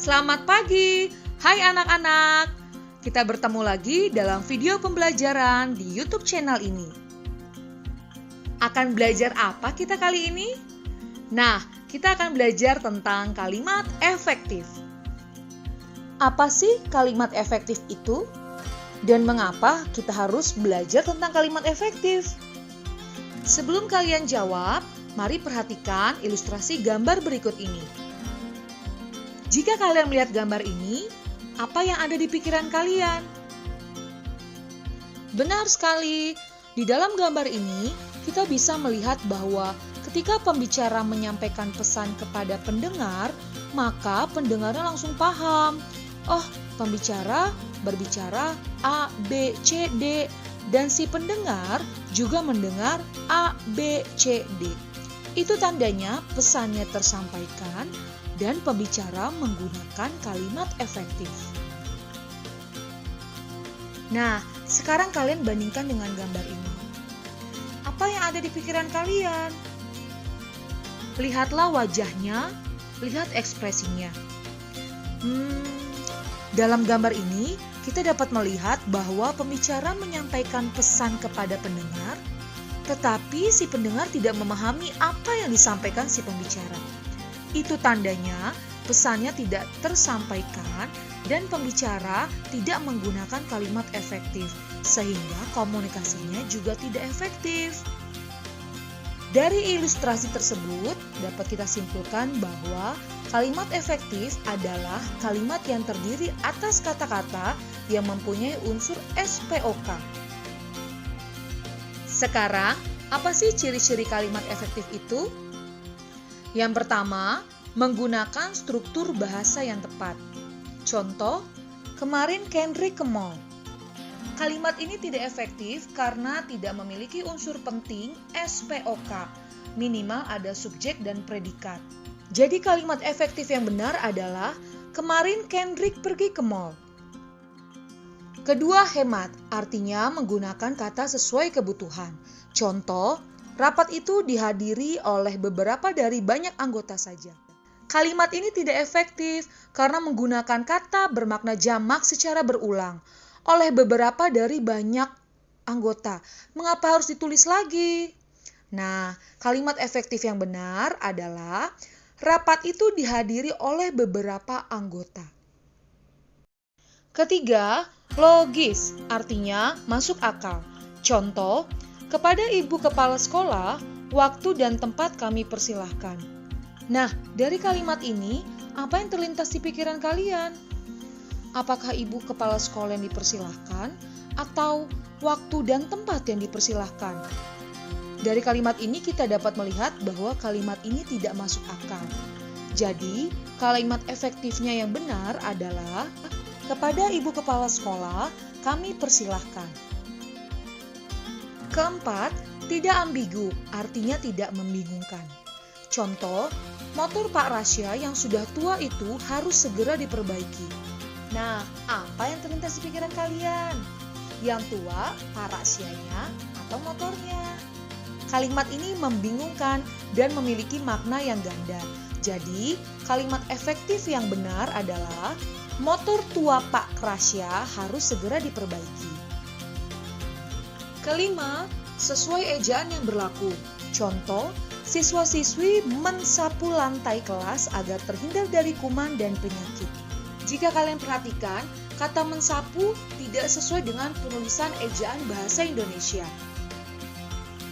Selamat pagi, hai anak-anak. Kita bertemu lagi dalam video pembelajaran di YouTube channel ini. Akan belajar apa kita kali ini? Nah, kita akan belajar tentang kalimat efektif. Apa sih kalimat efektif itu? Dan mengapa kita harus belajar tentang kalimat efektif? Sebelum kalian jawab, mari perhatikan ilustrasi gambar berikut ini. Jika kalian melihat gambar ini, apa yang ada di pikiran kalian? Benar sekali, di dalam gambar ini kita bisa melihat bahwa ketika pembicara menyampaikan pesan kepada pendengar, maka pendengarnya langsung paham. Oh, pembicara berbicara A, B, C, D, dan si pendengar juga mendengar A, B, C, D. Itu tandanya pesannya tersampaikan dan pembicara menggunakan kalimat efektif. Nah, sekarang kalian bandingkan dengan gambar ini. Apa yang ada di pikiran kalian? Lihatlah wajahnya, lihat ekspresinya. Dalam gambar ini, kita dapat melihat bahwa pembicara menyampaikan pesan kepada pendengar, tetapi si pendengar tidak memahami apa yang disampaikan si pembicara. Itu tandanya pesannya tidak tersampaikan dan pembicara tidak menggunakan kalimat efektif, sehingga komunikasinya juga tidak efektif. Dari ilustrasi tersebut, dapat kita simpulkan bahwa kalimat efektif adalah kalimat yang terdiri atas kata-kata yang mempunyai unsur SPOK. Sekarang, apa sih ciri-ciri kalimat efektif itu? Yang pertama, menggunakan struktur bahasa yang tepat. Contoh, kemarin Kendrick ke mall. Kalimat ini tidak efektif karena tidak memiliki unsur penting SPOK. Minimal ada subjek dan predikat. Jadi kalimat efektif yang benar adalah kemarin Kendrick pergi ke mall. Kedua, hemat, artinya menggunakan kata sesuai kebutuhan. Contoh, rapat itu dihadiri oleh beberapa dari banyak anggota saja. Kalimat ini tidak efektif karena menggunakan kata bermakna jamak secara berulang oleh beberapa dari banyak anggota. Mengapa harus ditulis lagi? Nah, kalimat efektif yang benar adalah rapat itu dihadiri oleh beberapa anggota. Ketiga, logis, artinya masuk akal. Contoh, kepada ibu kepala sekolah, waktu dan tempat kami persilahkan. Nah, dari kalimat ini, apa yang terlintas di pikiran kalian? Apakah ibu kepala sekolah yang dipersilahkan atau waktu dan tempat yang dipersilahkan? Dari kalimat ini kita dapat melihat bahwa kalimat ini tidak masuk akal. Jadi, kalimat efektifnya yang benar adalah kepada ibu kepala sekolah kami persilahkan. Keempat, tidak ambigu, artinya tidak membingungkan. Contoh, motor Pak Rasya yang sudah tua itu harus segera diperbaiki. Nah, apa yang terlintas di pikiran kalian? Yang tua, Pak Rasyanya atau motornya? Kalimat ini membingungkan dan memiliki makna yang ganda. Jadi, kalimat efektif yang benar adalah motor tua Pak Rasya harus segera diperbaiki. Kelima, sesuai ejaan yang berlaku. Contoh, siswa-siswi mensapu lantai kelas agar terhindar dari kuman dan penyakit. Jika kalian perhatikan, kata mensapu tidak sesuai dengan penulisan ejaan bahasa Indonesia.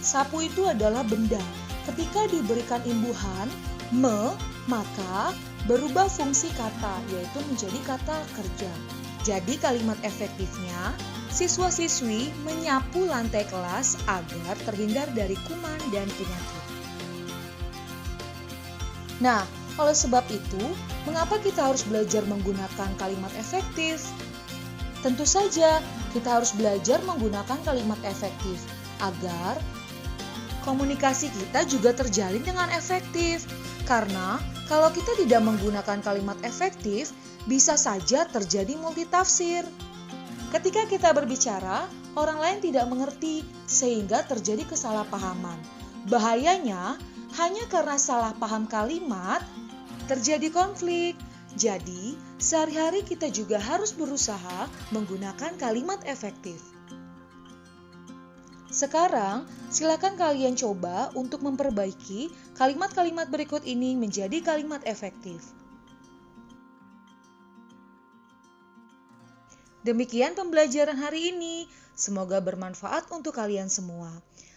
Sapu itu adalah benda. Ketika diberikan imbuhan me, maka berubah fungsi kata, yaitu menjadi kata kerja. Jadi kalimat efektifnya, siswa-siswi menyapu lantai kelas agar terhindar dari kuman dan penyakit. Nah, oleh sebab itu, mengapa kita harus belajar menggunakan kalimat efektif? Tentu saja, kita harus belajar menggunakan kalimat efektif agar komunikasi kita juga terjalin dengan efektif. Karena kalau kita tidak menggunakan kalimat efektif, bisa saja terjadi multitafsir. Ketika kita berbicara, orang lain tidak mengerti sehingga terjadi kesalahpahaman. Bahayanya, hanya karena salah paham kalimat, terjadi konflik. Jadi, sehari-hari kita juga harus berusaha menggunakan kalimat efektif. Sekarang, silakan kalian coba untuk memperbaiki kalimat-kalimat berikut ini menjadi kalimat efektif. Demikian pembelajaran hari ini. Semoga bermanfaat untuk kalian semua.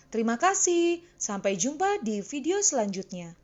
Terima kasih. Sampai jumpa di video selanjutnya.